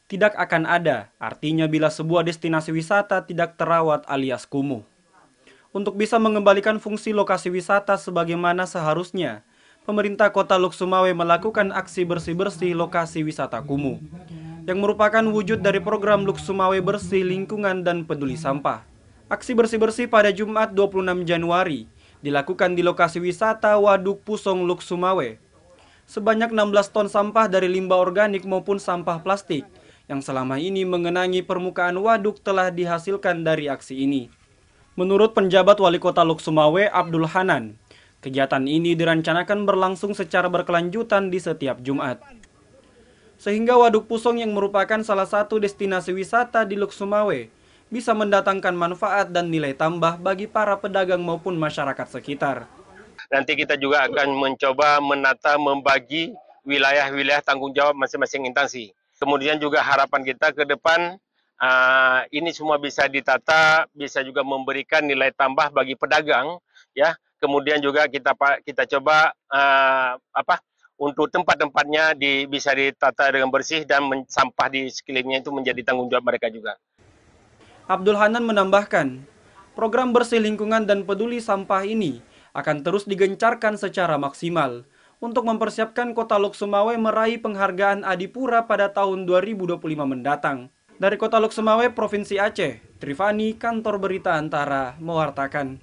tidak akan ada artinya bila sebuah destinasi wisata tidak terawat alias kumuh. Untuk bisa mengembalikan fungsi lokasi wisata sebagaimana seharusnya, pemerintah kota Luk Sumawe melakukan aksi bersih-bersih lokasi wisata kumuh, yang merupakan wujud dari program Luk Sumawe Bersih Lingkungan dan Peduli Sampah. Aksi bersih-bersih pada Jumat 26 Januari dilakukan di lokasi wisata Waduk Pusong Luk Sumawe. Sebanyak 16 ton sampah dari limbah organik maupun sampah plastik yang selama ini mengenangi permukaan waduk telah dihasilkan dari aksi ini. Menurut penjabat Wali Kota Luk Sumawe, Abdul Hanan, kegiatan ini direncanakan berlangsung secara berkelanjutan di setiap Jumat. Sehingga Waduk Pusong yang merupakan salah satu destinasi wisata di Luk Sumawe bisa mendatangkan manfaat dan nilai tambah bagi para pedagang maupun masyarakat sekitar. Nanti kita juga akan mencoba menata, membagi wilayah-wilayah tanggung jawab masing-masing instansi. Kemudian juga harapan kita ke depan ini semua bisa ditata, bisa juga memberikan nilai tambah bagi pedagang, ya. Kemudian juga kita coba untuk tempat-tempatnya bisa ditata dengan bersih dan sampah di sekelilingnya itu menjadi tanggung jawab mereka juga. Abdul Hanan menambahkan, program bersih lingkungan dan peduli sampah ini akan terus digencarkan secara maksimal untuk mempersiapkan Kota Luk Sumawe meraih penghargaan Adipura pada tahun 2025 mendatang. Dari Kota Luk Sumawe, Provinsi Aceh, Trifani, Kantor Berita Antara, mewartakan.